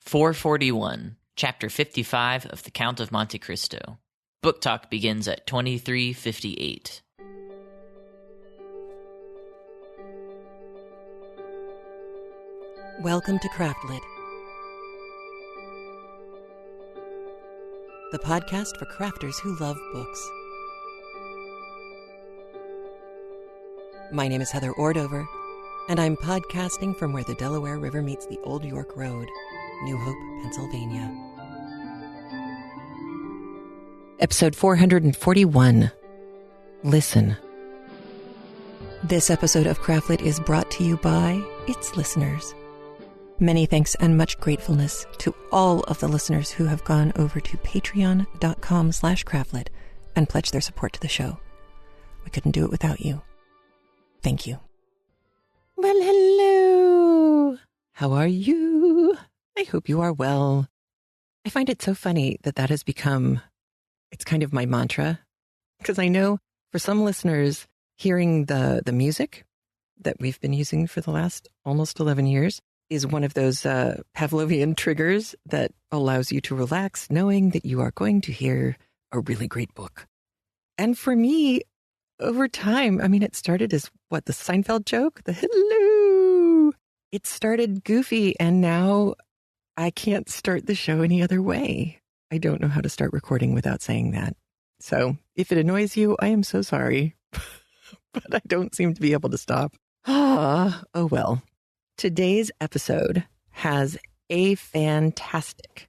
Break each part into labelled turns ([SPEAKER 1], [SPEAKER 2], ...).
[SPEAKER 1] 441, Chapter 55 of The Count of Monte Cristo. Book talk begins at 23:58.
[SPEAKER 2] Welcome to Craftlit, the podcast for crafters who love books. My name is Heather Ordover, and I'm podcasting from where the Delaware River meets the Old York Road, New Hope, Pennsylvania. Episode 441, Listen. This episode of Craftlit is brought to you by its listeners. Many thanks and much gratefulness to all of the listeners who have gone over to patreon.com/craftlit and pledged their support to the show. We couldn't do it without you. Thank you. Well, hello. How are you? I hope you are well. I find it so funny that has become, it's kind of my mantra, because I know for some listeners, hearing the music that we've been using for the last almost 11 years is one of those Pavlovian triggers that allows you to relax, knowing that you are going to hear a really great book. And for me, over time, it started as the Seinfeld joke, the hello. It started goofy, and now I can't start the show any other way. I don't know how to start recording without saying that. So if it annoys you, I am so sorry, but I don't seem to be able to stop. Oh well. Today's episode has a fantastic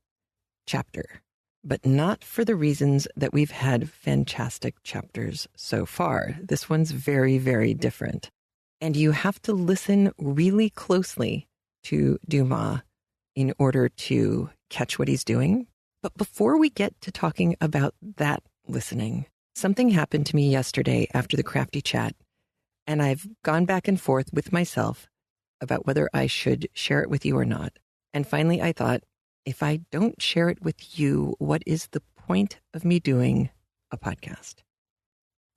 [SPEAKER 2] chapter, but not for the reasons that we've had fantastic chapters so far. This one's very, very different. And you have to listen really closely to Dumas in order to catch what he's doing. But before we get to talking about that listening, something happened to me yesterday after the crafty chat, and I've gone back and forth with myself about whether I should share it with you or not. And finally, I thought, if I don't share it with you, what is the point of me doing a podcast?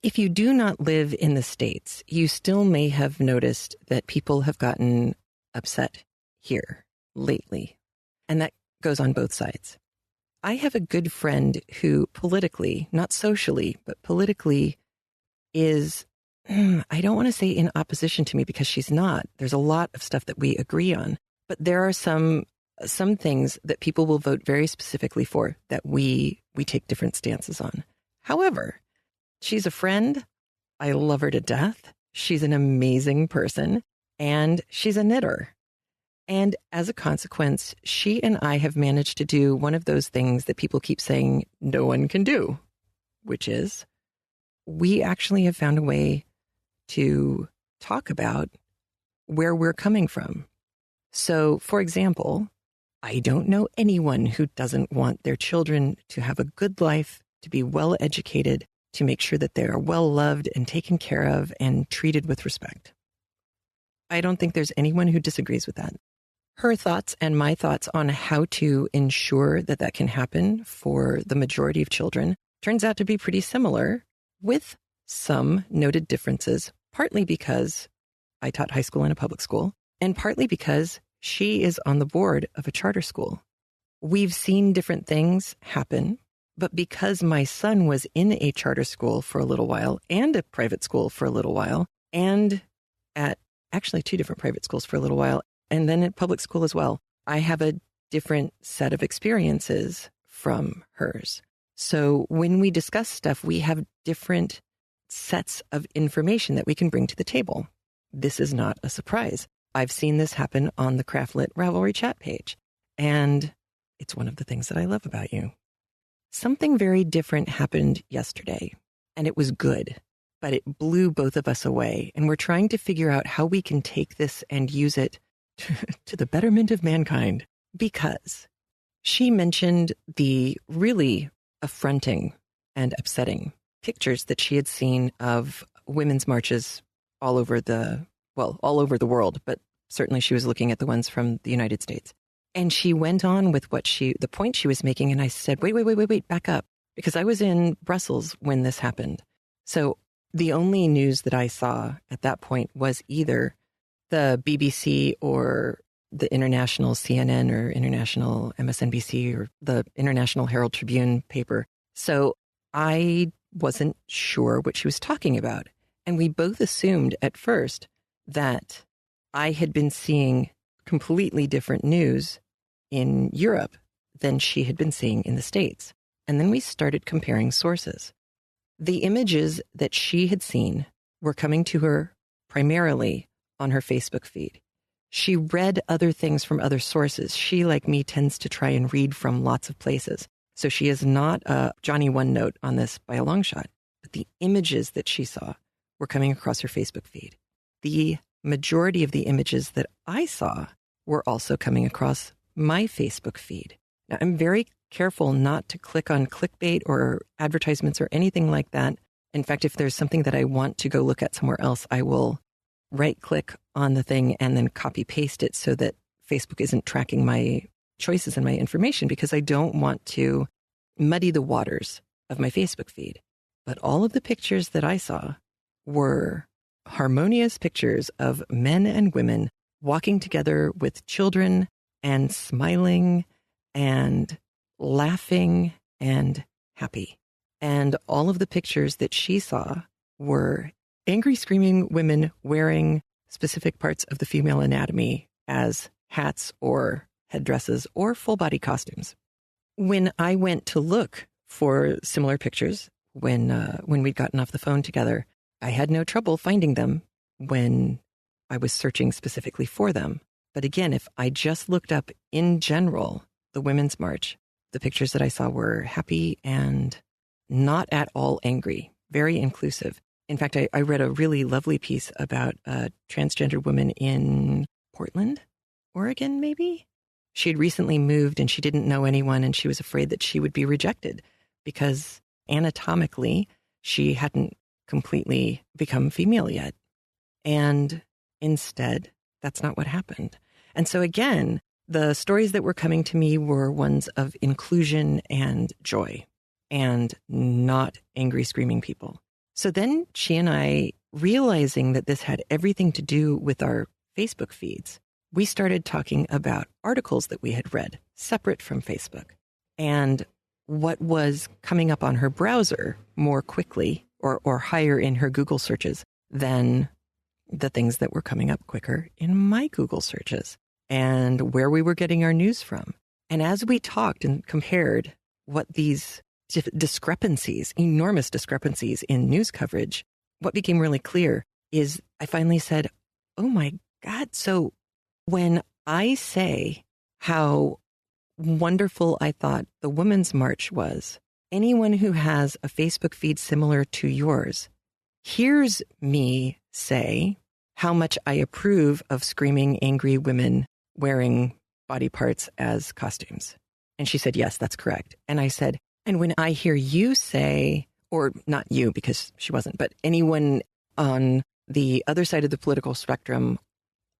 [SPEAKER 2] If you do not live in the States, you still may have noticed that people have gotten upset here lately. And that goes on both sides. I have a good friend who politically, not socially, but politically is, I don't want to say in opposition to me because she's not. There's a lot of stuff that we agree on. But there are some things that people will vote very specifically for that we take different stances on. However, she's a friend. I love her to death. She's an amazing person, and she's a knitter. And as a consequence, she and I have managed to do one of those things that people keep saying no one can do, which is we actually have found a way to talk about where we're coming from. So, for example, I don't know anyone who doesn't want their children to have a good life, to be well educated, to make sure that they are well loved and taken care of and treated with respect. I don't think there's anyone who disagrees with that. Her thoughts and my thoughts on how to ensure that that can happen for the majority of children turns out to be pretty similar, with some noted differences, partly because I taught high school in a public school, and partly because she is on the board of a charter school. We've seen different things happen, but because my son was in a charter school for a little while and a private school for a little while, and at actually 2 different private schools for a little while, and then at public school as well, I have a different set of experiences from hers. So when we discuss stuff, we have different sets of information that we can bring to the table. This is not a surprise. I've seen this happen on the Craftlit Ravelry chat page, and it's one of the things that I love about you. Something very different happened yesterday, and it was good, but it blew both of us away, and we're trying to figure out how we can take this and use it to the betterment of mankind, because she mentioned the really affronting and upsetting pictures that she had seen of women's marches all over the world, but certainly she was looking at the ones from the United States. And she went on with the point she was making, and I said, wait, back up, because I was in Brussels when this happened. So the only news that I saw at that point was either the BBC or the international CNN or international MSNBC or the International Herald Tribune paper. So I wasn't sure what she was talking about. And we both assumed at first that I had been seeing completely different news in Europe than she had been seeing in the States. And then we started comparing sources. The images that she had seen were coming to her primarily on her Facebook feed. She read other things from other sources. She, like me, tends to try and read from lots of places. So she is not a Johnny One Note on this by a long shot. But the images that she saw were coming across her Facebook feed. The majority of the images that I saw were also coming across my Facebook feed. Now, I'm very careful not to click on clickbait or advertisements or anything like that. In fact, if there's something that I want to go look at somewhere else, I will right-click on the thing and then copy-paste it so that Facebook isn't tracking my choices and my information, because I don't want to muddy the waters of my Facebook feed. But all of the pictures that I saw were harmonious pictures of men and women walking together with children and smiling and laughing and happy. And all of the pictures that she saw were angry, screaming women wearing specific parts of the female anatomy as hats or headdresses or full body costumes. When I went to look for similar pictures, when we'd gotten off the phone together, I had no trouble finding them when I was searching specifically for them. But again, if I just looked up in general the Women's March, the pictures that I saw were happy and not at all angry, very inclusive. In fact, I read a really lovely piece about a transgender woman in Portland, Oregon, maybe? She had recently moved and she didn't know anyone, and she was afraid that she would be rejected because anatomically she hadn't completely become female yet. And instead, that's not what happened. And so again, the stories that were coming to me were ones of inclusion and joy and not angry, screaming people. So then she and I, realizing that this had everything to do with our Facebook feeds, we started talking about articles that we had read separate from Facebook and what was coming up on her browser more quickly or higher in her Google searches than the things that were coming up quicker in my Google searches, and where we were getting our news from. And as we talked and compared what these discrepancies, enormous discrepancies in news coverage, what became really clear is I finally said, oh my God, so when I say how wonderful I thought the Women's March was, anyone who has a Facebook feed similar to yours hears me say how much I approve of screaming, angry women wearing body parts as costumes. And she said, yes, that's correct. And I said, and when I hear you say, or not you because she wasn't, but anyone on the other side of the political spectrum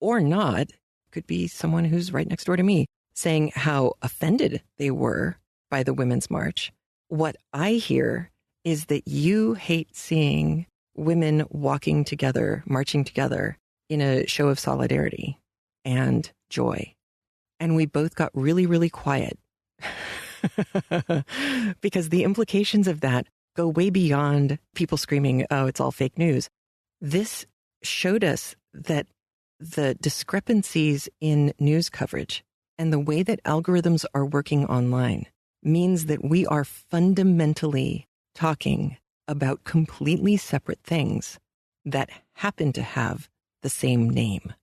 [SPEAKER 2] or not, could be someone who's right next door to me, saying how offended they were by the Women's March, what I hear is that you hate seeing women walking together, marching together in a show of solidarity and joy. And we both got really, really quiet because the implications of that go way beyond people screaming, oh, it's all fake news. This showed us that the discrepancies in news coverage and the way that algorithms are working online means that we are fundamentally talking about completely separate things that happen to have the same name.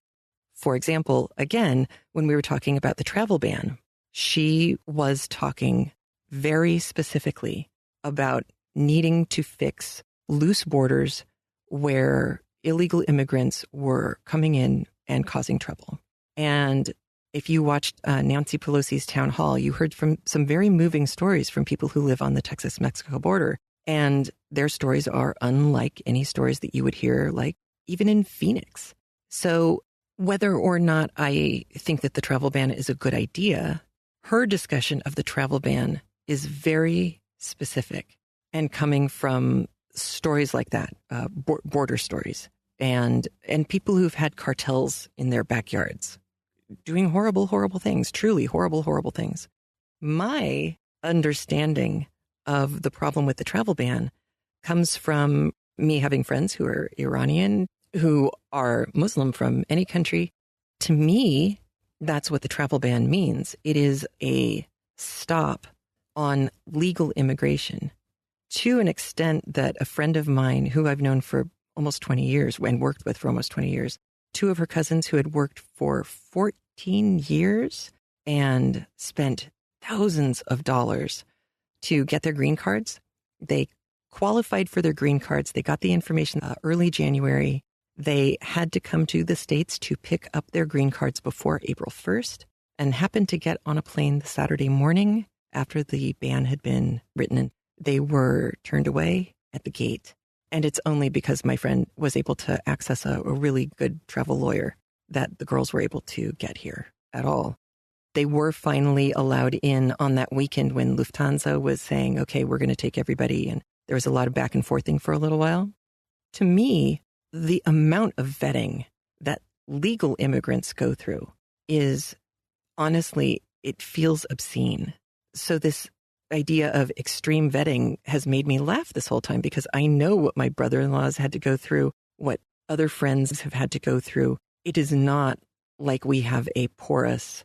[SPEAKER 2] For example, again, when we were talking about the travel ban, she was talking very specifically about needing to fix loose borders where illegal immigrants were coming in and causing trouble. And if you watched Nancy Pelosi's town hall, you heard from some very moving stories from people who live on the Texas-Mexico border. And their stories are unlike any stories that you would hear, like even in Phoenix. So whether or not I think that the travel ban is a good idea, her discussion of the travel ban is very specific and coming from stories like that, border stories, and people who've had cartels in their backyards doing horrible, horrible things, truly horrible, horrible things. My understanding of the problem with the travel ban comes from me having friends who are Iranian, who are Muslim from any country. To me, that's what the travel ban means. It is a stop on legal immigration to an extent that a friend of mine who I've known for almost 20 years and worked with for almost 20 years, two of her cousins who had worked for 14 years and spent thousands of dollars to get their green cards. They qualified for their green cards. They got the information early January. They had to come to the States to pick up their green cards before April 1st and happened to get on a plane the Saturday morning after the ban had been written. And they were turned away at the gate. And it's only because my friend was able to access a really good travel lawyer that the girls were able to get here at all. They were finally allowed in on that weekend when Lufthansa was saying, okay, we're going to take everybody. And there was a lot of back and forthing for a little while. To me, the amount of vetting that legal immigrants go through is, honestly, it feels obscene. So this idea of extreme vetting has made me laugh this whole time because I know what my brother-in-laws had to go through, what other friends have had to go through. It is not like we have a porous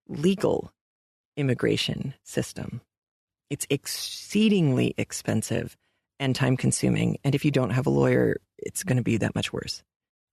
[SPEAKER 2] legal immigration system. It's exceedingly expensive and time-consuming. And if you don't have a lawyer, it's going to be that much worse,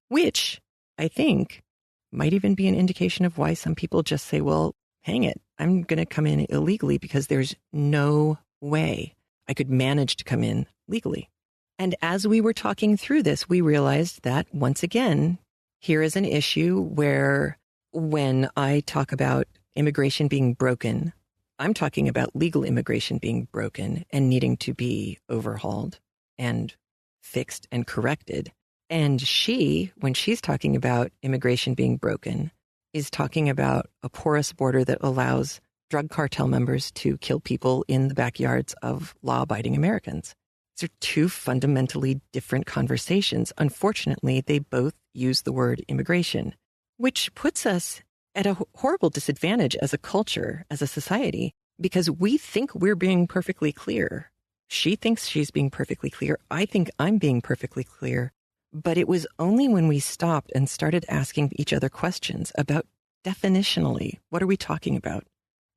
[SPEAKER 2] which I think might even be an indication of why some people just say, well, hang it, I'm going to come in illegally because there's no way I could manage to come in legally. And as we were talking through this, we realized that once again, here is an issue where when I talk about immigration being broken, I'm talking about legal immigration being broken and needing to be overhauled and fixed and corrected. And she, when she's talking about immigration being broken, is talking about a porous border that allows drug cartel members to kill people in the backyards of law-abiding Americans. These are two fundamentally different conversations. Unfortunately, they both use the word immigration, which puts us at a horrible disadvantage as a culture, as a society, because we think we're being perfectly clear. She thinks she's being perfectly clear. I think I'm being perfectly clear. But it was only when we stopped and started asking each other questions about definitionally, what are we talking about,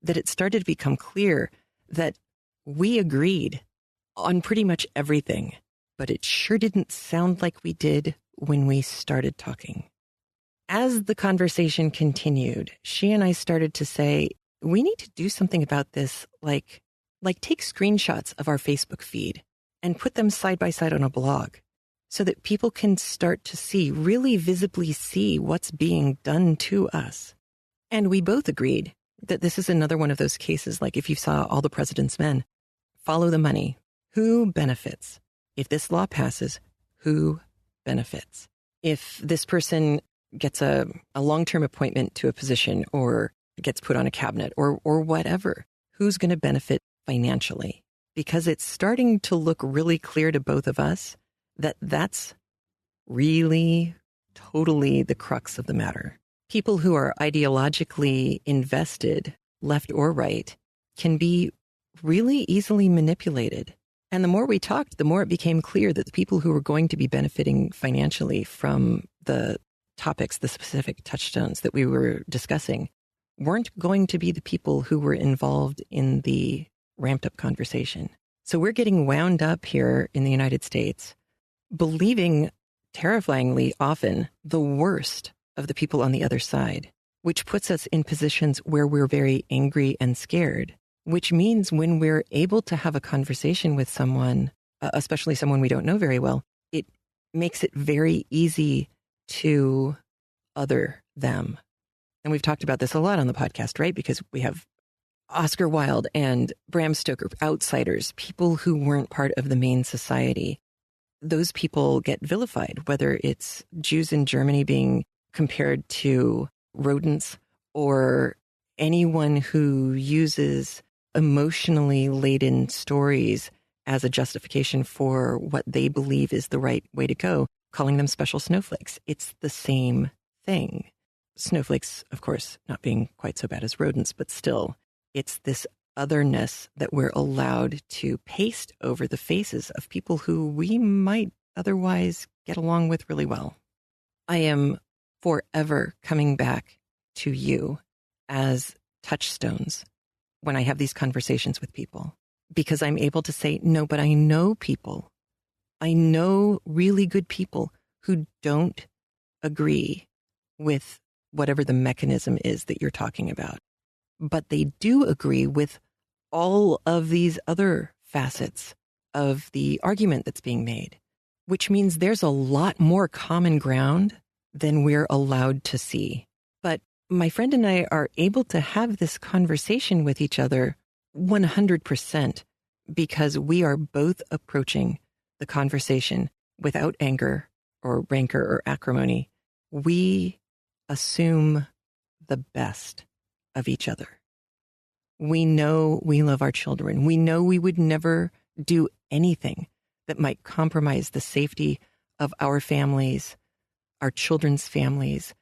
[SPEAKER 2] that it started to become clear that we agreed on pretty much everything, but it sure didn't sound like we did when we started talking. As the conversation continued, she and I started to say, we need to do something about this, like take screenshots of our Facebook feed and put them side by side on a blog so that people can start to see, really visibly see what's being done to us. And we both agreed that this is another one of those cases, like if you saw All the President's Men, follow the money. Who benefits? If this law passes, who benefits? If this person gets a long-term appointment to a position or gets put on a cabinet or whatever, who's going to benefit financially? Because it's starting to look really clear to both of us that that's really totally the crux of the matter. People who are ideologically invested, left or right, can be really easily manipulated. And the more we talked, the more it became clear that the people who were going to be benefiting financially from the topics, the specific touchstones that we were discussing, weren't going to be the people who were involved in the ramped up conversation. So we're getting wound up here in the United States, believing terrifyingly often the worst of the people on the other side, which puts us in positions where we're very angry and scared, which means when we're able to have a conversation with someone, especially someone we don't know very well, it makes it very easy to other them. And we've talked about this a lot on the podcast, right? Because we have Oscar Wilde and Bram Stoker, outsiders, people who weren't part of the main society. Those people get vilified, whether it's Jews in Germany being compared to rodents or anyone who uses emotionally laden stories as a justification for what they believe is the right way to go, calling them special snowflakes. It's the same thing. snowflakes, of course, not being quite so bad as rodents, but still, it's this otherness that we're allowed to paste over the faces of people who we might otherwise get along with really well. I am forever coming back to you as touchstones when I have these conversations with people, because I'm able to say, no, but I know people. I know really good people who don't agree with whatever the mechanism is that you're talking about, but they do agree with all of these other facets of the argument that's being made, which means there's a lot more common ground than we're allowed to see. But my friend and I are able to have this conversation with each other 100% because we are both approaching the conversation without anger or rancor or acrimony. We assume the best of each other. We know we love our children. We know we would never do anything that might compromise the safety of our families, our children's families,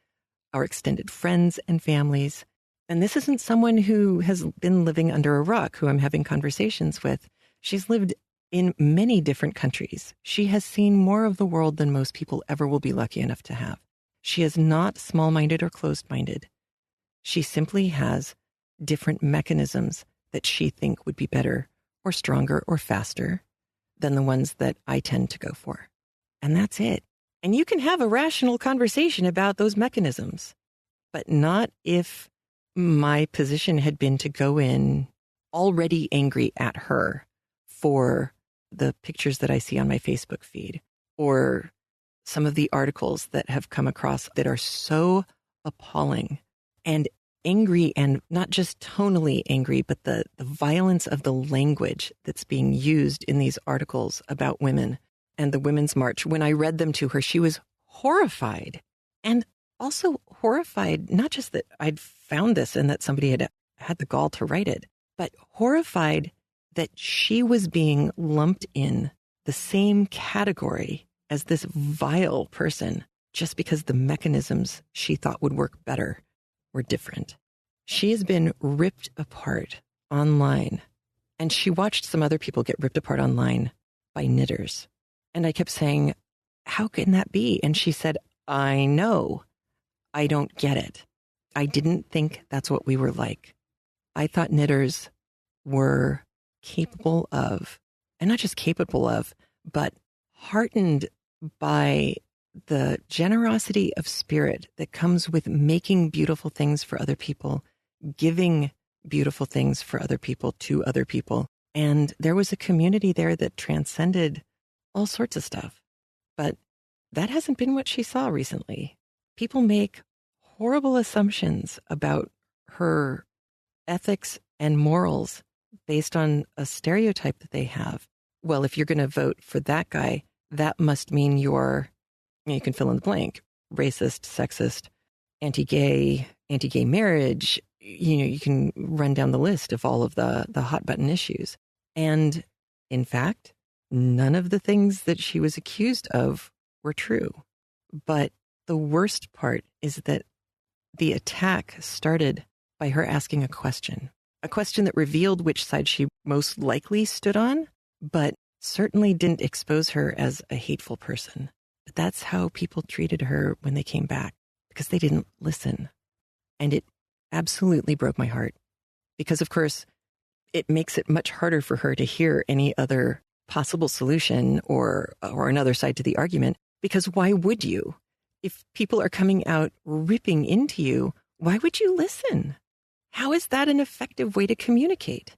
[SPEAKER 2] our extended friends and families. And this isn't someone who has been living under a rock who I'm having conversations with. She's lived in many different countries. She has seen more of the world than most people ever will be lucky enough to have. She is not small-minded or closed-minded. She simply has different mechanisms that she think would be better or stronger or faster than the ones that I tend to go for. And that's it. And you can have a rational conversation about those mechanisms, but not if my position had been to go in already angry at her for the pictures that I see on my Facebook feed, or some of the articles that have come across that are so appalling and angry, and not just tonally angry, but the violence of the language that's being used in these articles about women and the Women's March. When I read them to her, she was horrified, and also horrified, not just that I'd found this and that somebody had the gall to write it, but horrified that she was being lumped in the same category as this vile person just because the mechanisms she thought would work better were different. She has been ripped apart online, and she watched some other people get ripped apart online by knitters. And I kept saying, how can that be? And she said, I know. I don't get it. I didn't think that's what we were like. I thought knitters were capable of, and not just capable of, but heartened by the generosity of spirit that comes with making beautiful things for other people, giving beautiful things for other people to other people. And there was a community there that transcended all sorts of stuff. But that hasn't been what she saw recently. People make horrible assumptions about her ethics and morals based on a stereotype that they have. Well, if you're going to vote for that guy, that must mean you're, you can fill in the blank, racist, sexist, anti-gay marriage. You can run down the list of all of the hot button issues. And in fact, none of the things that she was accused of were true. But the worst part is that the attack started by her asking a question that revealed which side she most likely stood on, but certainly didn't expose her as a hateful person. But that's how people treated her when they came back, because they didn't listen. And it absolutely broke my heart, because of course, it makes it much harder for her to hear any other possible solution or another side to the argument, because why would you? If people are coming out ripping into you, why would you listen? How is that an effective way to communicate?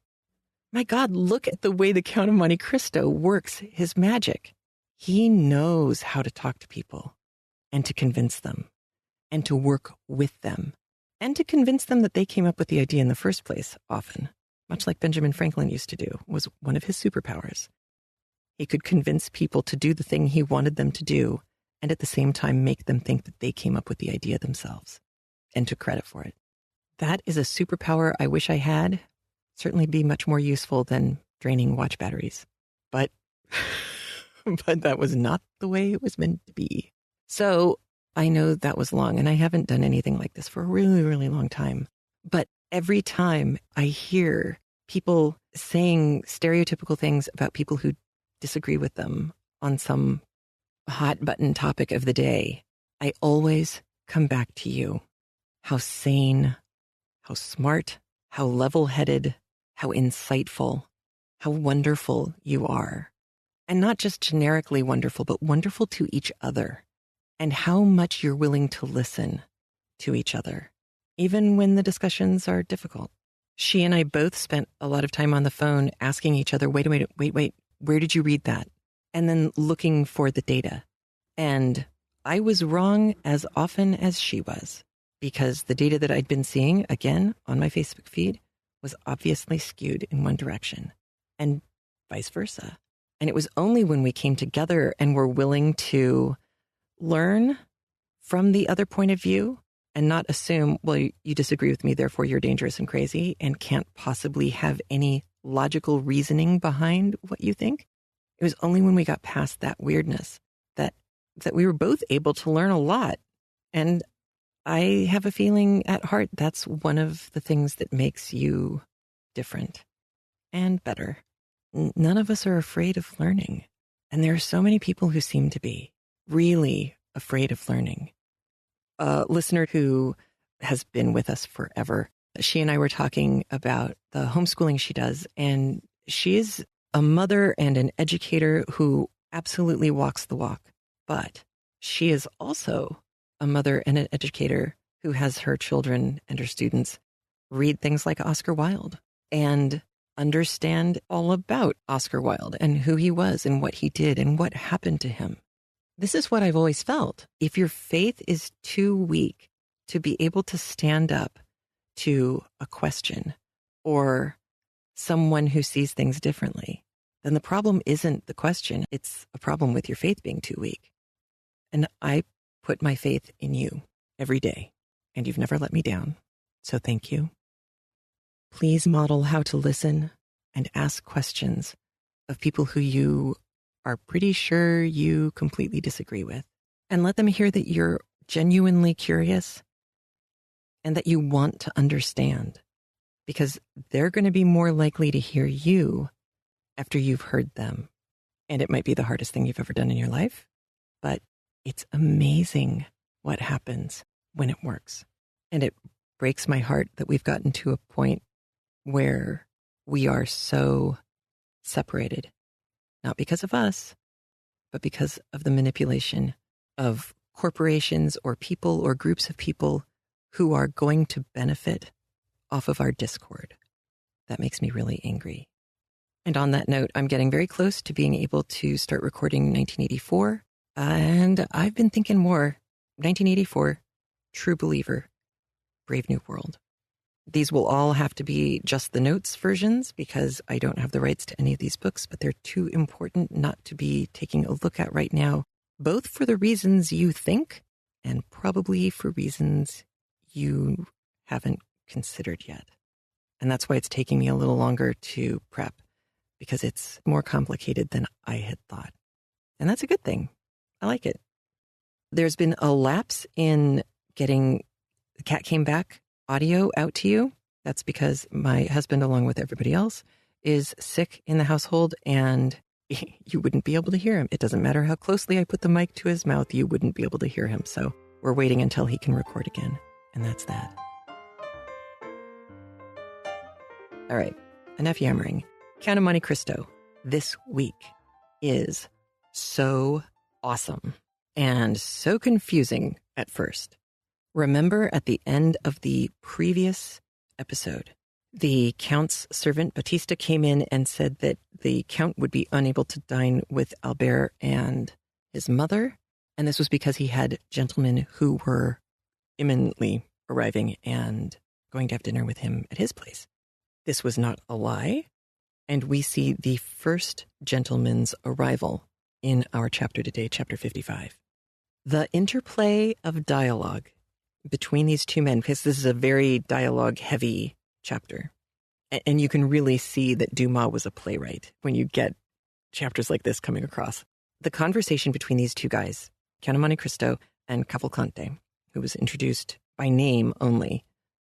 [SPEAKER 2] My God, look at the way the Count of Monte Cristo works his magic. He knows how to talk to people and to convince them and to work with them and to convince them that they came up with the idea in the first place, often, much like Benjamin Franklin used to do, was one of his superpowers. He could convince people to do the thing he wanted them to do, and at the same time make them think that they came up with the idea themselves and took credit for it. That is a superpower I wish I had. Certainly be much more useful than draining watch batteries. But that was not the way it was meant to be. So I know that was long, and I haven't done anything like this for a really, really long time. But every time I hear people saying stereotypical things about people who disagree with them on some hot button topic of the day, I always come back to you. How sane, how smart, how level-headed, how insightful, how wonderful you are. And not just generically wonderful, but wonderful to each other. And how much you're willing to listen to each other, even when the discussions are difficult. She and I both spent a lot of time on the phone asking each other, wait, where did you read that? And then looking for the data. And I was wrong as often as she was, because the data that I'd been seeing, again, on my Facebook feed was obviously skewed in one direction, and vice versa. And it was only when we came together and were willing to learn from the other point of view and not assume, well, you disagree with me, therefore you're dangerous and crazy and can't possibly have any logical reasoning behind what you think. It was only when we got past that weirdness that we were both able to learn a lot. And I have a feeling at heart that's one of the things that makes you different and better. None of us are afraid of learning. And there are so many people who seem to be really afraid of learning. A listener who has been with us forever, she and I were talking about the homeschooling she does, and she is a mother and an educator who absolutely walks the walk. But she is also a mother and an educator who has her children and her students read things like Oscar Wilde and understand all about Oscar Wilde and who he was and what he did and what happened to him. This is what I've always felt. If your faith is too weak to be able to stand up to a question or someone who sees things differently, then the problem isn't the question. It's a problem with your faith being too weak. And I put my faith in you every day, and you've never let me down. So thank you. Please model how to listen and ask questions of people who you are pretty sure you completely disagree with. And let them hear that you're genuinely curious and that you want to understand, because they're going to be more likely to hear you after you've heard them. And it might be the hardest thing you've ever done in your life, but it's amazing what happens when it works. And it breaks my heart that we've gotten to a point where we are so separated, not because of us, but because of the manipulation of corporations or people or groups of people who are going to benefit off of our discord. That makes me really angry. And on that note, I'm getting very close to being able to start recording 1984. And I've been thinking more. 1984, True Believer, Brave New World. These will all have to be just the notes versions because I don't have the rights to any of these books, but they're too important not to be taking a look at right now, both for the reasons you think and probably for reasons you haven't considered yet. And that's why it's taking me a little longer to prep, because it's more complicated than I had thought. And that's a good thing. I like it. There's been a lapse in getting The Cat Came Back audio out to you. That's because my husband, along with everybody else, is sick in the household, and you wouldn't be able to hear him. It doesn't matter how closely I put the mic to his mouth, you wouldn't be able to hear him. So we're waiting until he can record again. And that's that. All right, enough yammering. Count of Monte Cristo this week is so awesome and so confusing at first. Remember at the end of the previous episode, the Count's servant Batista came in and said that the Count would be unable to dine with Albert and his mother. And this was because he had gentlemen who were imminently arriving and going to have dinner with him at his place. This was not a lie. And we see the first gentleman's arrival in our chapter today, chapter 55. The interplay of dialogue between these two men, because this is a very dialogue-heavy chapter. And you can really see that Dumas was a playwright when you get chapters like this coming across. The conversation between these two guys, Count of Monte Cristo and Cavalcante, who was introduced by name only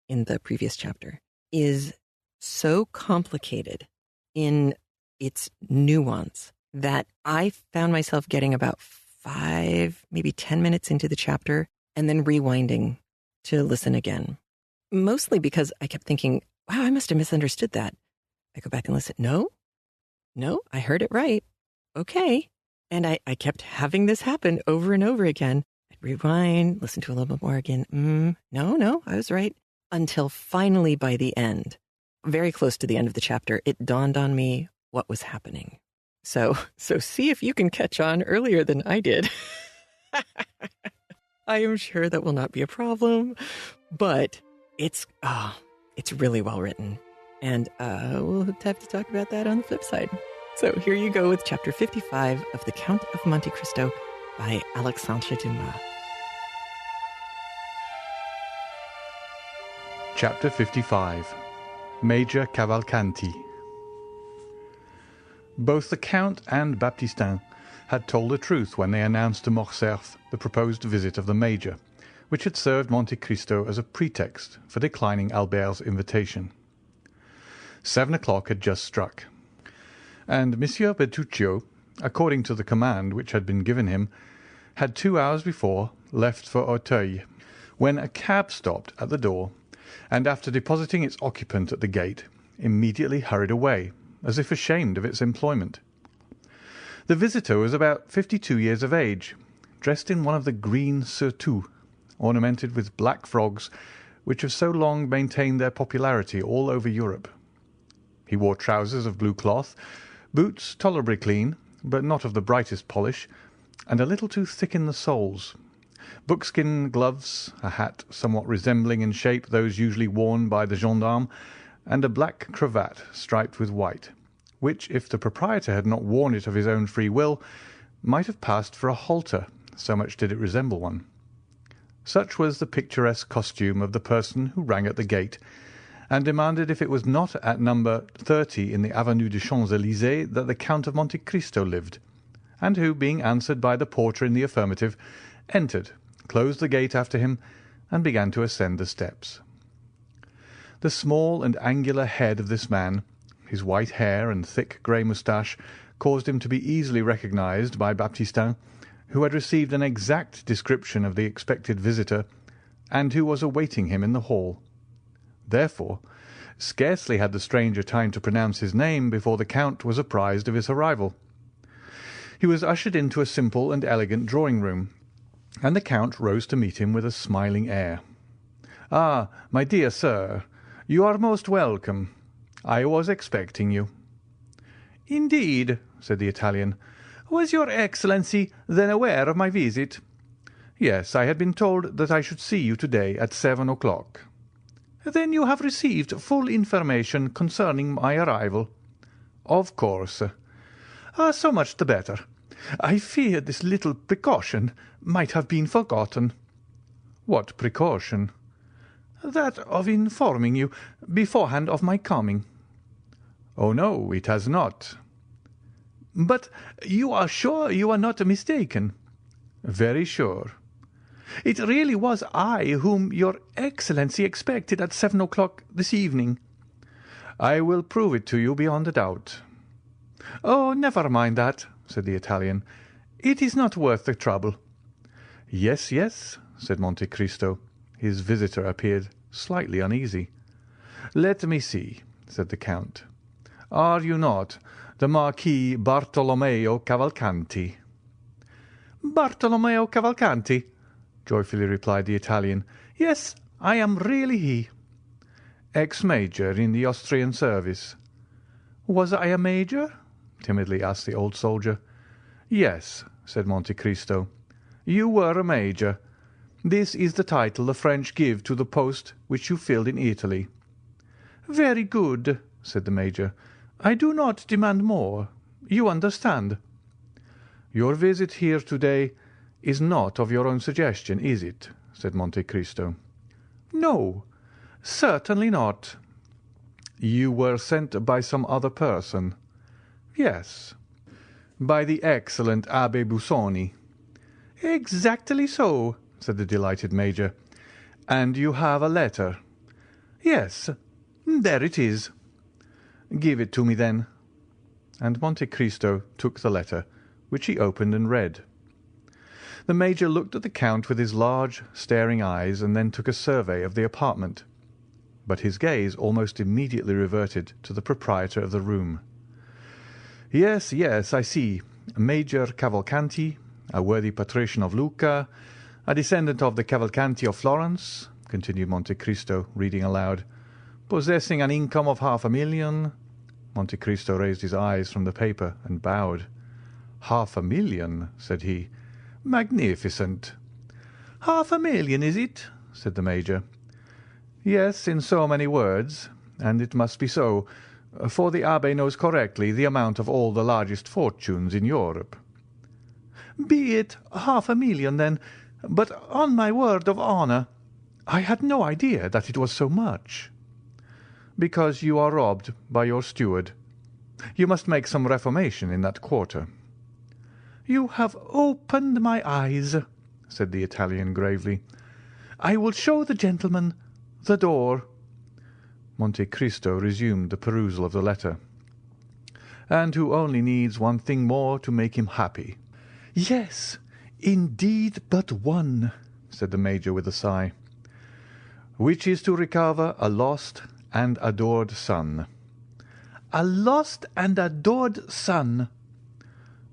[SPEAKER 2] in the previous chapter, is so complicated in its nuance that I found myself getting about 5, maybe 10 minutes into the chapter and then rewinding to listen again. Mostly because I kept thinking, wow, I must have misunderstood that. I go back and listen. No, I heard it right. Okay. And I kept having this happen over and over again. I'd rewind, listen to a little bit more again. No, I was right. Until finally by the end, very close to the end of the chapter, it dawned on me what was happening. So see if you can catch on earlier than I did. I am sure that will not be a problem, but it's really well written. And we'll have to talk about that on the flip side. So here you go with chapter 55 of The Count of Monte Cristo by Alexandre Dumas.
[SPEAKER 3] Chapter 55. Major Cavalcanti. Both the Count and Baptistin had told the truth when they announced to Morcerf the proposed visit of the Major, which had served Monte Cristo as a pretext for declining Albert's invitation. 7 o'clock had just struck, and Monsieur Bertuccio, according to the command which had been given him, had 2 hours before left for Auteuil, when a cab stopped at the door, and after depositing its occupant at the gate, immediately hurried away, as if ashamed of its employment. The visitor was about 52 years of age, dressed in one of the green surtouts, ornamented with black frogs, which have so long maintained their popularity all over Europe. He wore trousers of blue cloth, boots tolerably clean, but not of the brightest polish, and a little too thick in the soles, buckskin gloves, a hat somewhat resembling in shape those usually worn by the gendarme, and a black cravat striped with white, which, if the proprietor had not worn it of his own free will, might have passed for a halter, so much did it resemble one. Such was the picturesque costume of the person who rang at the gate, and demanded if it was not at number 30 in the Avenue des Champs-Élysées that the Count of Monte Cristo lived, and who, being answered by the porter in the affirmative, entered, closed the gate after him, and began to ascend the steps. The small and angular head of this man, his white hair and thick grey moustache, caused him to be easily recognized by Baptistin, who had received an exact description of the expected visitor, and who was awaiting him in the hall. Therefore, scarcely had the stranger time to pronounce his name before the Count was apprised of his arrival. He was ushered into a simple and elegant drawing-room, and the Count rose to meet him with a smiling air. "Ah, my dear sir, you are most welcome. I was expecting you." "Indeed," said the Italian. "Was your Excellency then aware of my visit?" "Yes, I had been told that I should see you today at 7 o'clock." "Then you have received full information concerning my arrival?" "Of course." "So much the better. I feared this little precaution might have been forgotten." "What precaution?" "That of informing you beforehand of my coming." "Oh, no, it has not." "But you are sure you are not mistaken?" "Very sure." "It really was I whom your Excellency expected at 7 o'clock this evening." "I will prove it to you beyond a doubt." "Oh, never mind that," said the Italian. "It is not worth the trouble." "Yes, yes," said Monte Cristo. His visitor appeared slightly uneasy. "Let me see," said the Count. "Are you not the Marquis Bartolomeo Cavalcanti?" "Bartolomeo Cavalcanti," joyfully replied the Italian. "Yes, I am really he." "Ex-major in the Austrian service?" "Was I a major?" timidly asked the old soldier. "Yes," said Monte Cristo. "You were a major. This is the title the French give to the post which you filled in Italy." "Very good," said the major. "I do not demand more. You understand." "Your visit here today is not of your own suggestion, is it?" said Monte Cristo. "No, certainly not." "You were sent by some other person?" "Yes." "By the excellent Abbé Busoni?" "Exactly so," said the delighted Major. "And you have a letter?" "Yes, there it is." "Give it to me, then." And Monte Cristo took the letter, which he opened and read. The Major looked at the Count with his large, staring eyes, and then took a survey of the apartment. But his gaze almost immediately reverted to the proprietor of the room. "Yes, yes, I see. Major Cavalcanti, a worthy patrician of Lucca, a descendant of the Cavalcanti of Florence," continued Monte Cristo, reading aloud, "possessing an income of 500,000. Monte Cristo raised his eyes from the paper and bowed. "500,000, said he. "Magnificent." "500,000, is it?" said the Major. "Yes, in so many words, and it must be so, for the Abbé knows correctly the amount of all the largest fortunes in Europe." "Be it 500,000, then, but on my word of honour, I had no idea that it was so much." "Because you are robbed by your steward. You must make some reformation in that quarter." "You have opened my eyes," said the Italian gravely. "I will show the gentleman the door." Monte Cristo resumed the perusal of the letter. "And who only needs one thing more to make him happy." "Yes, indeed, but one," said the Major with a sigh. "Which is to recover a lost and adored son." "A lost and adored son."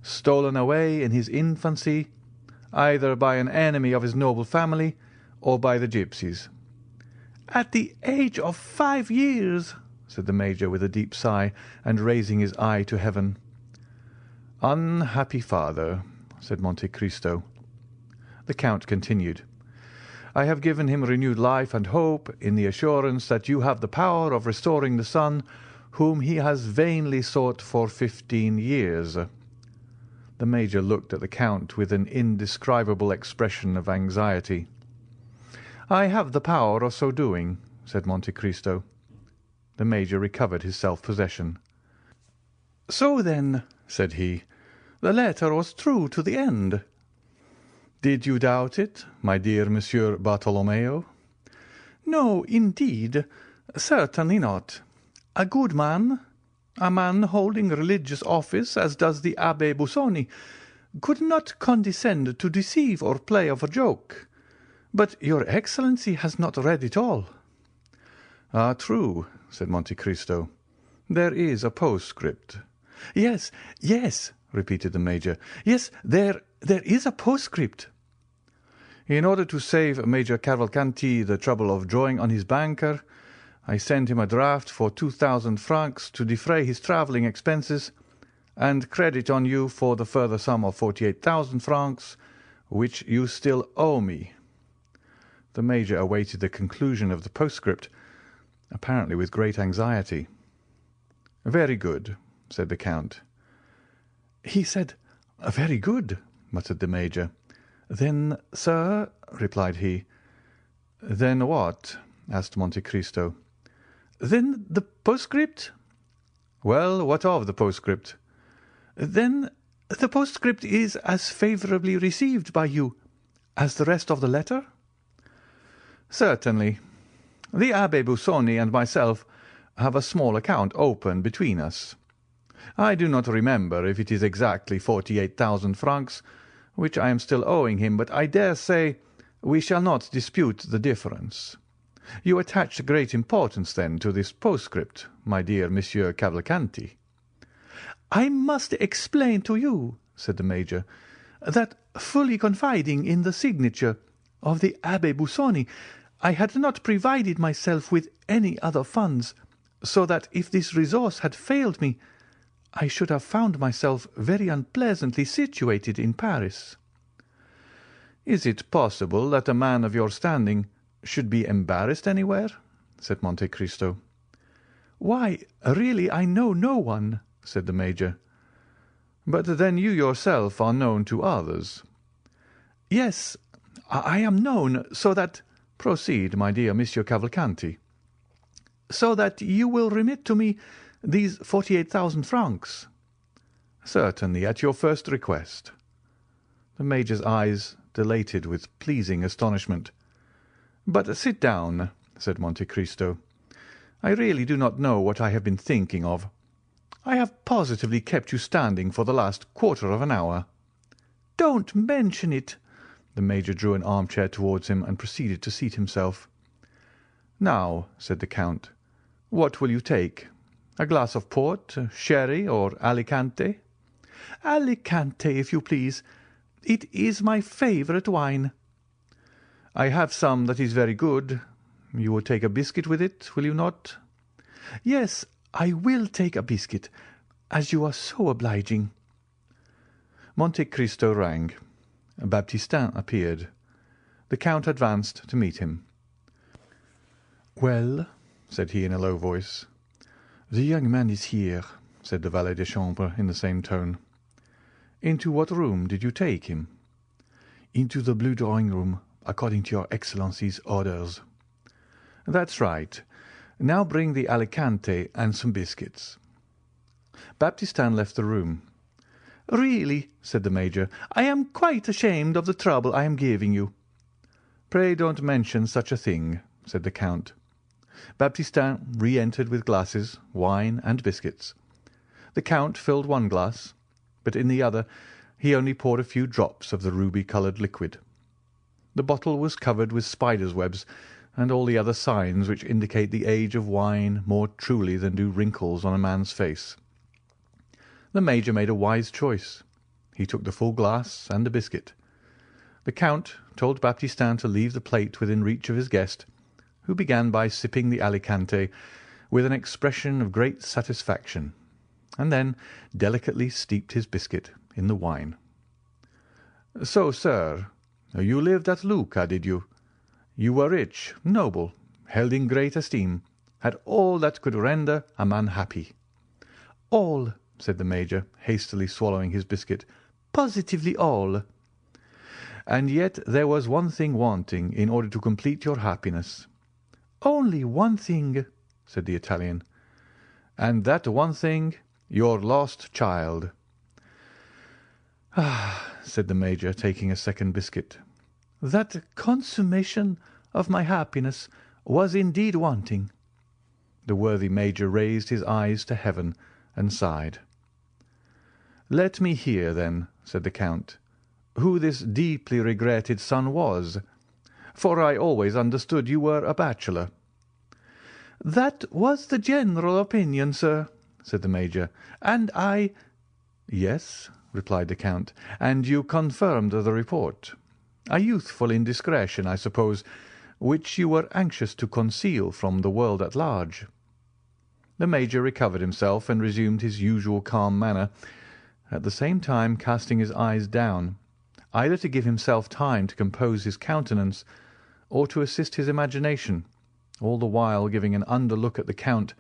[SPEAKER 3] "Stolen away in his infancy, either by an enemy of his noble family or by the gipsies." "At the age of 5 years," said the Major with a deep sigh, and raising his eye to heaven. "Unhappy father," said Monte Cristo. The Count continued. "I have given him renewed life and hope in the assurance that you have the power of restoring the son whom he has vainly sought for 15 years. The Major looked at the Count with an indescribable expression of anxiety. "I have the power of so doing," said Monte Cristo. The Major recovered his self-possession. "So then," said he, "the letter was true to the end." "Did you doubt it, my dear Monsieur Bartolomeo?" "No, indeed, certainly not. A good man, a man holding religious office as does the Abbé Busoni, could not condescend to deceive or play off a joke. But your Excellency has not read it all." "Ah, true," said Monte Cristo. "There is a postscript." "Yes, yes," repeated the Major. "Yes, there is a postscript." "In order to save Major Cavalcanti the trouble of drawing on his banker, I sent him a draft for 2,000 francs to defray his travelling expenses, and credit on you for the further sum of 48,000 francs, which you still owe me." The Major awaited the conclusion of the postscript, apparently with great anxiety. "Very good," said the Count. "He said 'very good,'" muttered the Major. "Then, sir," replied he. "Then what?" asked Monte Cristo. "Then the postscript?" "Well, what of the postscript?" "Then the postscript is as favourably received by you as the rest of the letter?" "Certainly. The Abbé Busoni and myself have a small account open between us. I do not remember if it is exactly 48,000 francs, which I am still owing him, but I dare say we shall not dispute the difference. You attach great importance, then, to this postscript, my dear Monsieur Cavalcanti?" "I must explain to you," said the Major, "that, fully confiding in the signature of the Abbé Busoni, I had not provided myself with any other funds, so that if this resource had failed me, I should have found myself very unpleasantly situated in Paris." "Is it possible that a man of your standing should be embarrassed anywhere?" said Monte Cristo. "Why, really, I know no one," said the Major. "But then you yourself are known to others." "Yes, I am known, so that—" "Proceed, my dear Monsieur Cavalcanti." "So that you will remit to me these 48,000 francs." "Certainly, at your first request." The Major's eyes dilated with pleasing astonishment. "But sit down," said Monte Cristo. "I really do not know what I have been thinking of. I have positively kept you standing for the last quarter of an hour." "Don't mention it." The Major drew an armchair towards him and proceeded to seat himself. "Now," said the Count, "what will you take? A glass of port, sherry, or Alicante?" "Alicante, if you please. It is my favourite wine." "I have some that is very good. You will take a biscuit with it, will you not?" "Yes, I will take a biscuit, as you are so obliging." Monte Cristo rang. Baptistin appeared. The Count advanced to meet him. "Well," said he in a low voice. "The young man is here," said the valet de chambre in the same tone. "Into what room did you take him?" "Into the blue drawing-room, according to your Excellency's orders." "That's right. Now bring the Alicante and some biscuits." Baptistin left the room. "Really," said the Major, "I am quite ashamed of the trouble I am giving you." "Pray don't mention such a thing," said the Count. Baptistin re-entered with glasses, wine, and biscuits. The Count filled one glass, but in the other he only poured a few drops of the ruby-coloured liquid. The bottle was covered with spiders' webs and all the other signs which indicate the age of wine more truly than do wrinkles on a man's face. The Major made a wise choice. He took the full glass and the biscuit. The Count told Baptistin to leave the plate within reach of his guest, who began by sipping the Alicante with an expression of great satisfaction, and then delicately steeped his biscuit in the wine. "So, sir, you lived at Lucca, did you? You were rich, noble, held in great esteem, had all that could render a man happy." "All," said the Major, hastily swallowing his biscuit. "Positively all." "And yet there was one thing wanting in order to complete your happiness." "Only one thing," said the Italian. "And that one thing, your lost child." "Ah," said the Major, taking a second biscuit, "that consummation of my happiness was indeed wanting." The worthy Major raised his eyes to heaven and sighed. "Let me hear, then," said the Count, "who this deeply regretted son was, for I always understood you were a bachelor." "That was the general opinion, sir," said the Major, "and I—" "Yes," replied the Count, "and you confirmed the report. A youthful indiscretion, I suppose, which you were anxious to conceal from the world at large." The Major recovered himself and resumed his usual calm manner, at the same time casting his eyes down, either to give himself time to compose his countenance or to assist his imagination, all the while giving an under look at the Count,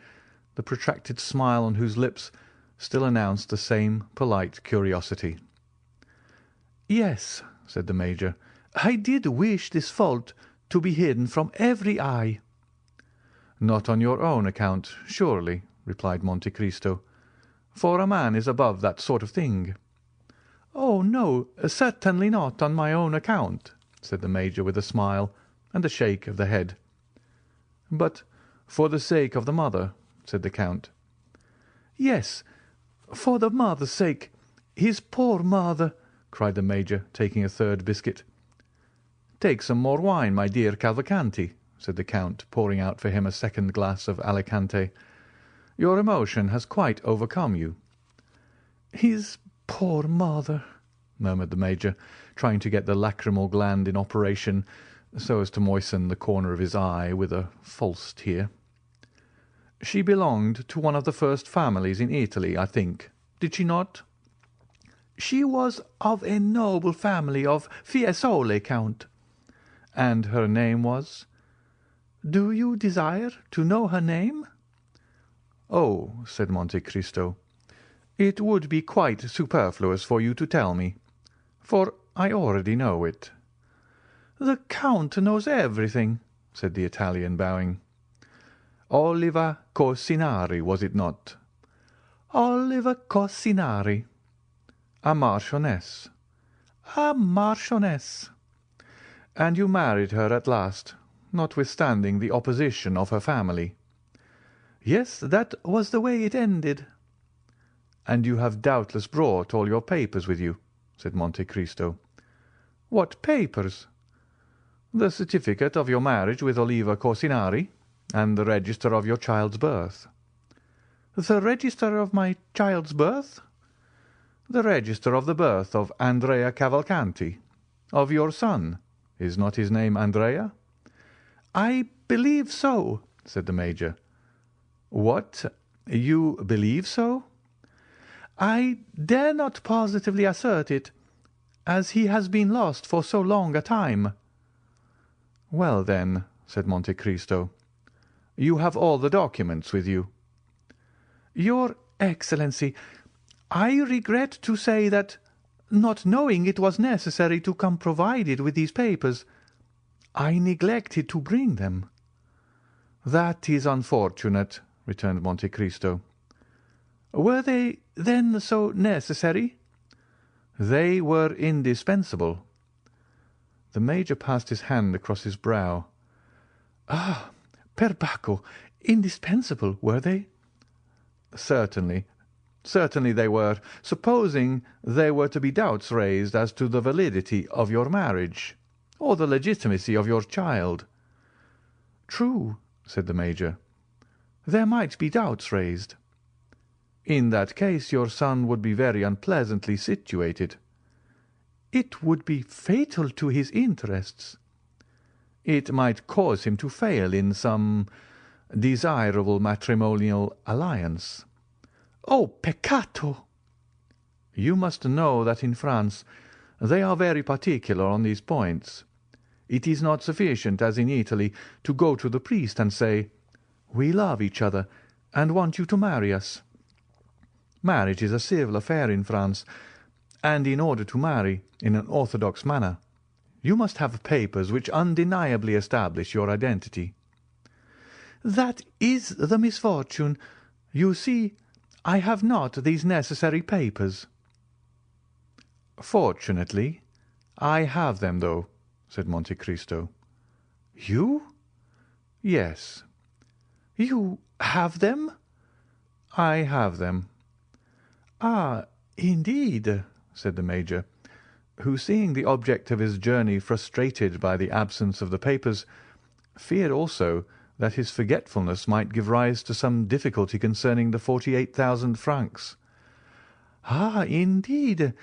[SPEAKER 3] the protracted smile on whose lips still announced the same polite curiosity. "Yes," said the Major, "I did wish this fault to be hidden from every eye." "Not on your own account, surely," replied Monte Cristo, "for a man is above that sort of thing." "Oh, no, certainly not on my own account," said the Major with a smile and a shake of the head. "But for the sake of the mother," said the Count. "Yes, for the mother's sake, his poor mother," cried the Major, taking a third biscuit. "Take some more wine, my dear Cavalcanti," said the Count, pouring out for him a second glass of Alicante. "Your emotion has quite overcome you." "His poor mother," murmured the Major, trying to get the lachrymal gland in operation so as to moisten the corner of his eye with a false tear. "She belonged to one of the first families in Italy, I think, did she not?" "She was of a noble family of Fiesole, Count." "And her name was?" "Do you desire to know her name?" "Oh," said Monte Cristo, "it would be quite superfluous for you to tell me, for I already know it." "The Count knows everything," said the Italian, bowing. "Oliva Corsinari, was it not?" "Oliva Corsinari." "A marchioness?" "A marchioness." And you married her at last, notwithstanding the opposition of her family?" "Yes, that was the way it ended." "And you have doubtless brought all your papers with you," said Monte Cristo. "What papers?" "The certificate of your marriage with Oliva Corsinari, and the register of your child's birth." "The register of my child's birth?" "The register of the birth of Andrea Cavalcanti, of your son. Is not his name Andrea?" "I believe so," said the Major. "What? You believe so?" "I dare not positively assert it, as he has been lost for so long a time." "Well, then," said Monte Cristo, "you have all the documents with you?" "Your Excellency, I regret to say that, not knowing it was necessary to come provided with these papers, I neglected to bring them." "That is unfortunate," returned Monte Cristo. "Were they, then, so necessary?" "They were indispensable." The Major passed his hand across his brow. "Ah, per Bacco, indispensable, were they?" "Certainly, certainly they were, supposing there were to be doubts raised as to the validity of your marriage, or the legitimacy of your child." "True," said the Major. "There might be doubts raised." "In that case your son would be very unpleasantly situated." "It would be fatal to his interests." "It might cause him to fail in some desirable matrimonial alliance." "Oh, peccato!" "You must know that in France they are very particular on these points. It is not sufficient, as in Italy, to go to the priest and say, 'We love each other, and want you to marry us.' Marriage is a civil affair in France, and in order to marry in an orthodox manner, you must have papers which undeniably establish your identity." "That is the misfortune. You see, I have not these necessary papers." "Fortunately, I have them, though," said Monte Cristo. "You?" "Yes." "You have them?" "I have them." "Ah, indeed," said the Major, who, seeing the object of his journey frustrated by the absence of the papers, feared also that his forgetfulness might give rise to some difficulty concerning the 48,000 francs. "Ah, indeed,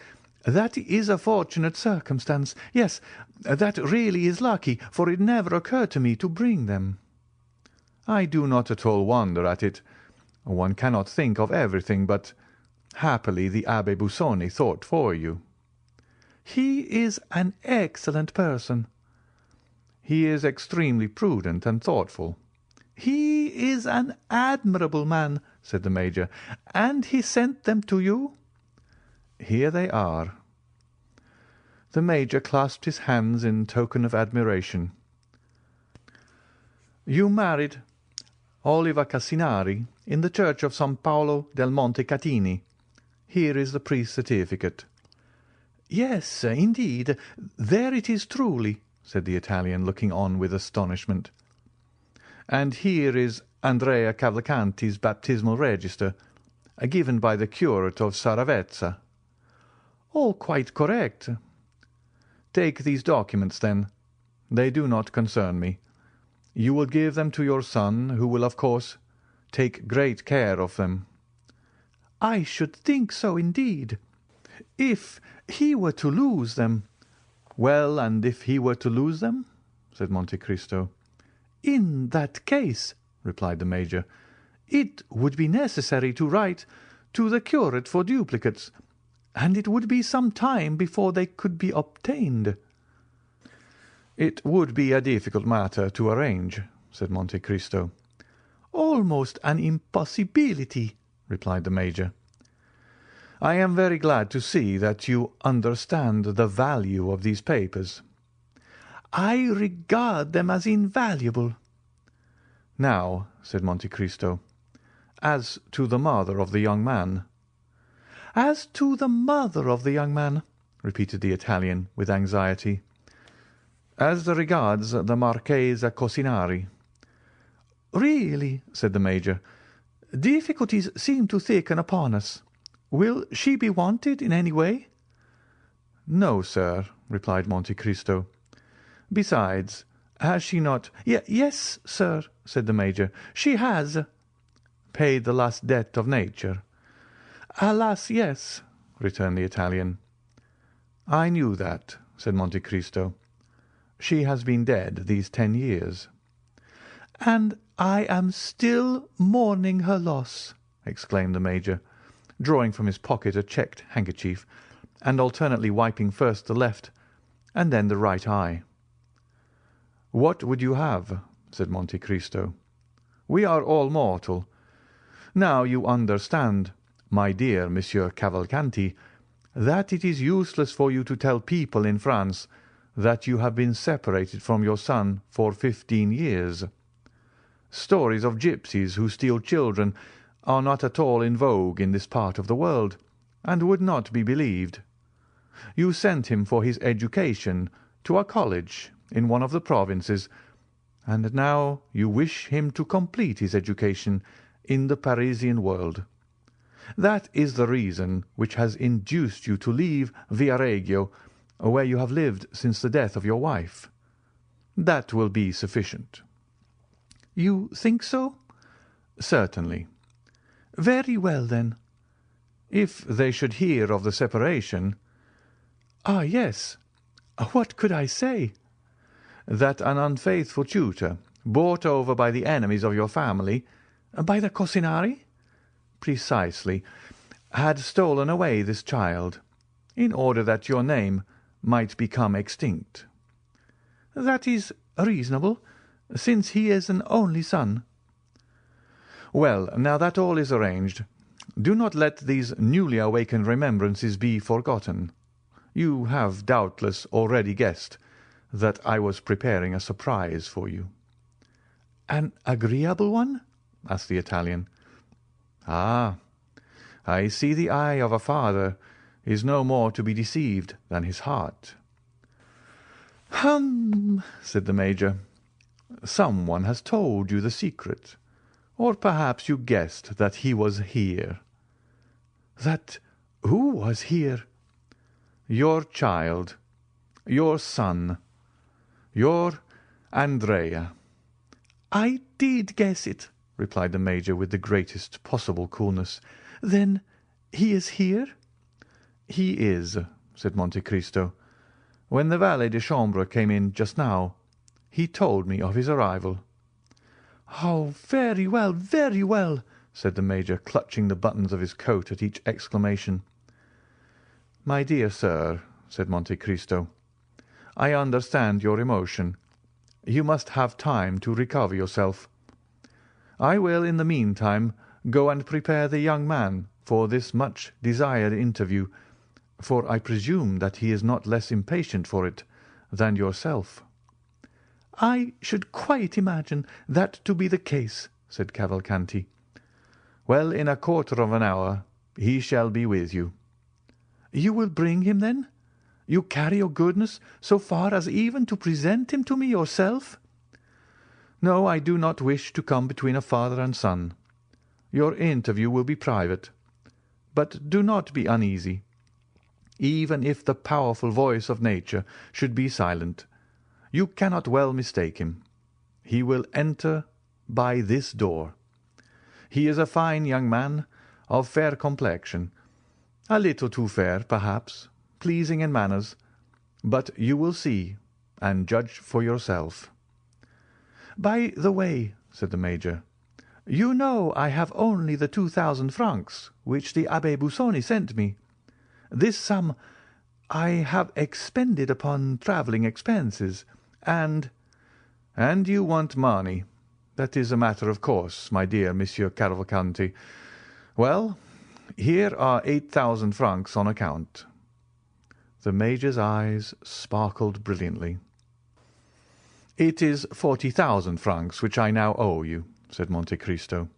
[SPEAKER 3] that is a fortunate circumstance. Yes, that really is lucky, for it never occurred to me to bring them." "I do not at all wonder at it. One cannot think of everything, but happily the Abbé Busoni thought for you." "He is an excellent person." "He is extremely prudent and thoughtful." "He is an admirable man," said the Major. "And he sent them to you?" "Here they are." The Major clasped his hands in token of admiration. "You married Oliva Cassinari in the church of San Paolo del Monte Catini. Here is the priest's certificate." "Yes, indeed, there it is truly," said the Italian, looking on with astonishment. "And here is Andrea Cavalcanti's baptismal register, given by the curate of Saravezza." "All quite correct." "Take these documents, then. They do not concern me. You will give them to your son, who will, of course, take great care of them." "I should think so, indeed. If he were to lose them—" "Well, and if he were to lose them?" said Monte Cristo. "In that case," replied the Major, "it would be necessary to write to the curate for duplicates, and it would be some time before they could be obtained." "It would be a difficult matter to arrange," said Monte Cristo. "Almost an impossibility," replied the Major. "I am very glad to see that you understand the value of these papers." "I regard them as invaluable." "Now," said Monte Cristo, "as to the mother of the young man." "As to the mother of the young man," repeated the Italian with anxiety. As regards the Marchesa Cosinari."
[SPEAKER 4] "Really," said the Major, "difficulties seem to thicken upon us. Will she be wanted in any way?"
[SPEAKER 3] "No, sir," replied Monte Cristo. "Besides, has she not—"
[SPEAKER 4] Yes, sir," said the Major, "she has."
[SPEAKER 3] "Paid the last debt of nature?"
[SPEAKER 4] "Alas, yes,"
[SPEAKER 3] returned the Italian. "I knew that," said Monte Cristo. "She has been dead these 10 years."
[SPEAKER 4] "And I am still mourning her loss,"
[SPEAKER 3] exclaimed the Major, drawing from his pocket a checked handkerchief, and alternately wiping first the left and then the right eye. "What would you have?" said Monte Cristo. "We are all mortal. Now you understand, my dear Monsieur Cavalcanti, that it is useless for you to tell people in France that you have been separated from your son for 15 years. Stories of gypsies who steal children are not at all in vogue in this part of the world, and would not be believed. You sent him for his education to a college in one of the provinces, and now you wish him to complete his education in the Parisian world. That is the reason which has induced you to leave Viareggio, where you have lived since the death of your wife. That will be sufficient."
[SPEAKER 4] "You think so?"
[SPEAKER 3] "Certainly."
[SPEAKER 4] "Very well, then."
[SPEAKER 3] "If they should hear of the separation—"
[SPEAKER 4] "Ah, yes. What could I say?"
[SPEAKER 3] "That an unfaithful tutor, bought over by the enemies of your family—"
[SPEAKER 4] "By the Cosinari?"
[SPEAKER 3] "Precisely, had stolen away this child, in order that your name might become extinct."
[SPEAKER 4] "That is reasonable, since he is an only son."
[SPEAKER 3] "Well, now that all is arranged, do not let these newly awakened remembrances be forgotten. You have doubtless already guessed that I was preparing a surprise for you."
[SPEAKER 4] "An agreeable one?"
[SPEAKER 3] asked the Italian. "Ah, I see the eye of a father is no more to be deceived than his heart."
[SPEAKER 4] "Hum!"
[SPEAKER 3] said the Major. "Someone has told you the secret, or perhaps you guessed that he was here."
[SPEAKER 4] "That who was here?"
[SPEAKER 3] "Your child, your son, your Andrea."
[SPEAKER 4] "I did guess it,"
[SPEAKER 3] replied the Major with the greatest possible coolness.
[SPEAKER 4] "Then he is here?"
[SPEAKER 3] "He is," said Monte Cristo. "When the valet de chambre came in just now, he told me of his arrival."
[SPEAKER 4] "Oh, very well,"
[SPEAKER 3] said the Major, clutching the buttons of his coat at each exclamation. "My dear sir," said Monte Cristo, "I understand your emotion. You must have time to recover yourself. I will, in the meantime, go and prepare the young man for this much desired interview, for I presume that he is not less impatient for it than yourself."
[SPEAKER 4] "I should quite imagine that to be the case," said Cavalcanti.
[SPEAKER 3] "Well, in a quarter of an hour he shall be with you."
[SPEAKER 4] "You will bring him, then? You carry your goodness so far as even to present him to me yourself?"
[SPEAKER 3] "No, I do not wish to come between a father and son. Your interview will be private. But do not be uneasy. Even if the powerful voice of nature should be silent, you cannot well mistake him. He will enter by this door. He is a fine young man, of fair complexion, a little too fair, perhaps, pleasing in manners, but you will see and judge for yourself."
[SPEAKER 4] "By the way," said the Major, "you know I have only the 2,000 francs which the Abbé Busoni sent me. This sum I have expended upon travelling expenses, and—"
[SPEAKER 3] "And you want money. That is a matter of course, my dear Monsieur Cavalcanti. Well, here are 8,000 francs on account." The Major's eyes sparkled brilliantly. "It is 40,000 francs which I now owe you," said Monte Cristo.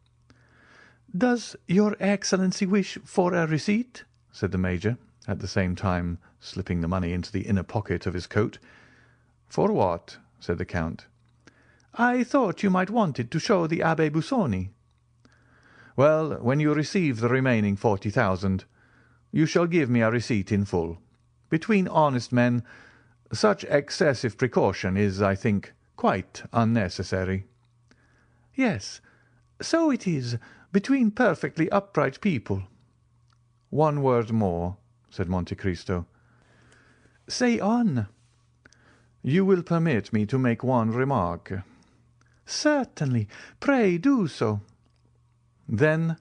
[SPEAKER 4] "Does your Excellency wish for a receipt?"
[SPEAKER 3] said the Major, at the same time slipping the money into the inner pocket of his coat. "For what?" said the Count.
[SPEAKER 4] "I thought you might want it to show the Abbé Busoni."
[SPEAKER 3] "Well, when you receive the remaining 40,000, you shall give me a receipt in full. Between honest men, such excessive precaution is, I think, quite unnecessary."
[SPEAKER 4] "Yes, so it is, between perfectly upright people."
[SPEAKER 3] "One word more," said Monte Cristo.
[SPEAKER 4] "Say on."
[SPEAKER 3] "You will permit me to make one remark?"
[SPEAKER 4] "Certainly. Pray do so."
[SPEAKER 3] "Then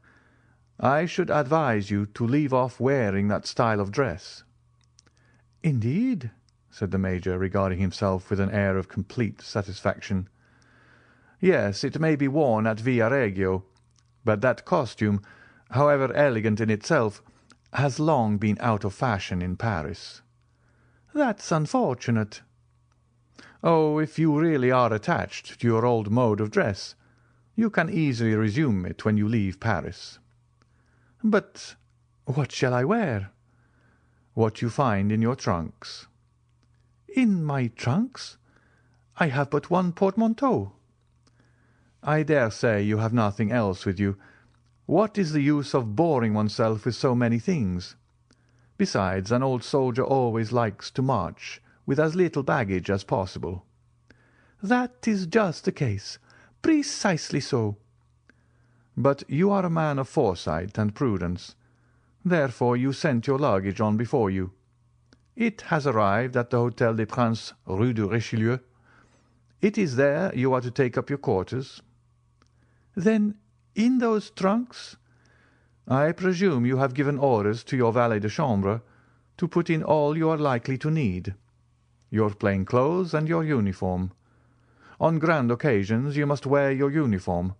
[SPEAKER 3] I should advise you to leave off wearing that style of dress."
[SPEAKER 4] "Indeed?"
[SPEAKER 3] said the Major, regarding himself with an air of complete satisfaction. "Yes, it may be worn at Viareggio, but that costume, however elegant in itself, has long been out of fashion in Paris."
[SPEAKER 4] "That's unfortunate."
[SPEAKER 3] "Oh, if you really are attached to your old mode of dress, you can easily resume it when you leave Paris."
[SPEAKER 4] "But what shall I wear?"
[SPEAKER 3] "What you find in your trunks."
[SPEAKER 4] "In my trunks? I have but one portmanteau."
[SPEAKER 3] "I dare say you have nothing else with you. What is the use of boring oneself with so many things? Besides, an old soldier always likes to march with as little baggage as possible."
[SPEAKER 4] "That is just the case. Precisely so."
[SPEAKER 3] "But you are a man of foresight and prudence. Therefore you sent your luggage on before you. It has arrived at the Hôtel des Princes, Rue de Richelieu. It is there you are to take up your quarters."
[SPEAKER 4] "Then in those trunks?"
[SPEAKER 3] "I presume you have given orders to your valet de chambre to put in all you are likely to need, your plain clothes and your uniform. On grand occasions you must wear your uniform.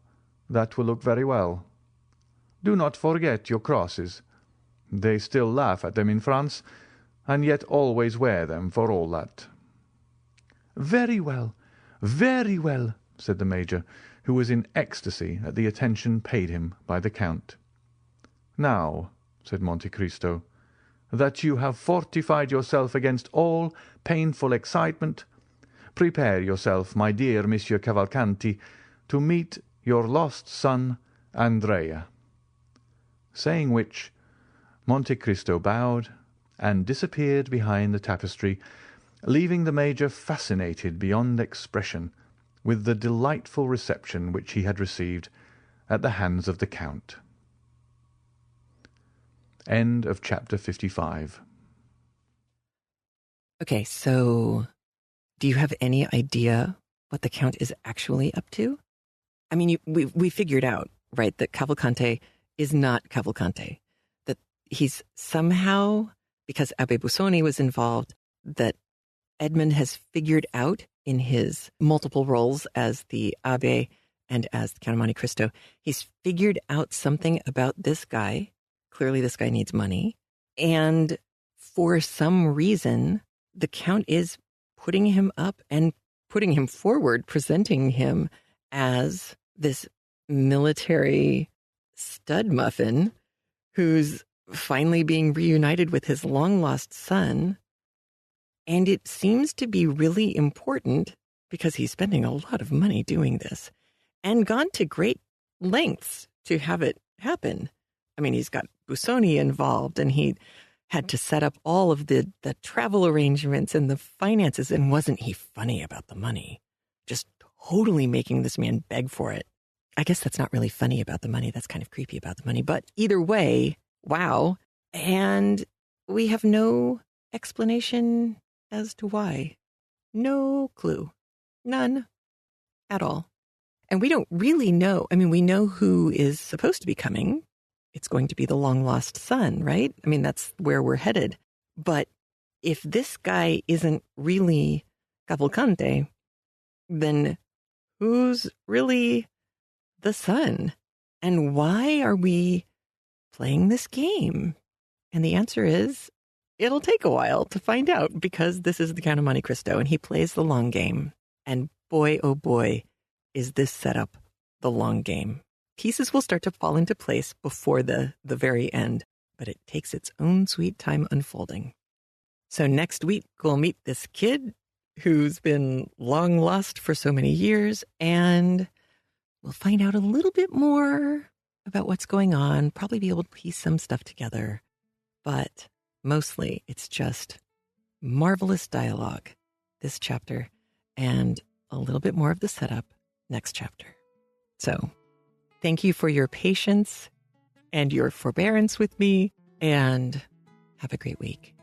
[SPEAKER 3] That will look very well. Do not forget your crosses. They still laugh at them in France, and yet always wear them for all that."
[SPEAKER 4] "Very well, very well,"
[SPEAKER 3] said the Major, who was in ecstasy at the attention paid him by the Count. "Now," said Monte Cristo, "that you have fortified yourself against all painful excitement, prepare yourself, my dear Monsieur Cavalcanti, to meet your lost son, Andrea." Saying which, Monte Cristo bowed and disappeared behind the tapestry, leaving the Major fascinated beyond expression with the delightful reception which he had received at the hands of the Count. End of chapter 55.
[SPEAKER 2] Okay, so do you have any idea what the Count is actually up to? I mean, we figured out, right, that Cavalcante is not Cavalcante, that he's somehow, because Abbé Busoni was involved, that Edmund has figured out in his multiple roles as the Abbé and as the Count of Monte Cristo, he's figured out something about this guy. Clearly this guy needs money. And for some reason, the Count is putting him up and putting him forward, presenting him as this military stud muffin who's finally being reunited with his long-lost son. And it seems to be really important because he's spending a lot of money doing this and gone to great lengths to have it happen. I mean, he's got Busoni involved and he had to set up all of the travel arrangements and the finances. And wasn't he funny about the money? Just totally making this man beg for it. I guess that's not really funny about the money. That's kind of creepy about the money. But either way, wow. And we have no explanation as to why. No clue. None at all. And we don't really know. I mean, we know who is supposed to be coming. It's going to be the long-lost son, right? I mean, that's where we're headed. But if this guy isn't really Cavalcante, then who's really the son? And why are we playing this game? And the answer is, it'll take a while to find out because this is the Count of Monte Cristo and he plays the long game. And boy, oh boy, is this setup the long game. Pieces will start to fall into place before the very end, but it takes its own sweet time unfolding. So next week, we'll meet this kid who's been long lost for so many years, and we'll find out a little bit more about what's going on, probably be able to piece some stuff together, but mostly it's just marvelous dialogue this chapter and a little bit more of the setup next chapter. So thank you for your patience and your forbearance with me, and have a great week.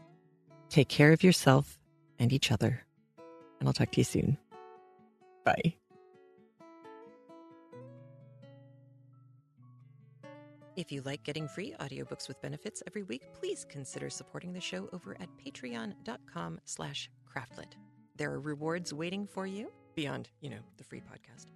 [SPEAKER 2] Take care of yourself and each other, and I'll talk to you soon. Bye. If you like getting free audiobooks with benefits every week, please consider supporting the show over at patreon.com/craftlit. There are rewards waiting for you beyond, the free podcast.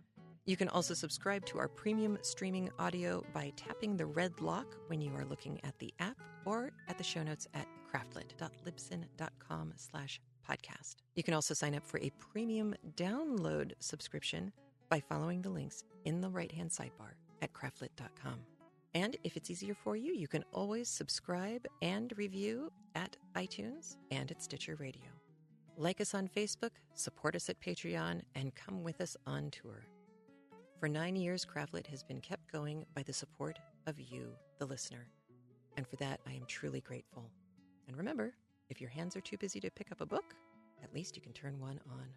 [SPEAKER 2] You can also subscribe to our premium streaming audio by tapping the red lock when you are looking at the app or at the show notes at craftlit.libsyn.com/podcast. You can also sign up for a premium download subscription by following the links in the right-hand sidebar at craftlit.com. And if it's easier for you, you can always subscribe and review at iTunes and at Stitcher Radio. Like us on Facebook, support us at Patreon, and come with us on tour. For 9 years, Craftlit has been kept going by the support of you, the listener. And for that, I am truly grateful. And remember, if your hands are too busy to pick up a book, at least you can turn one on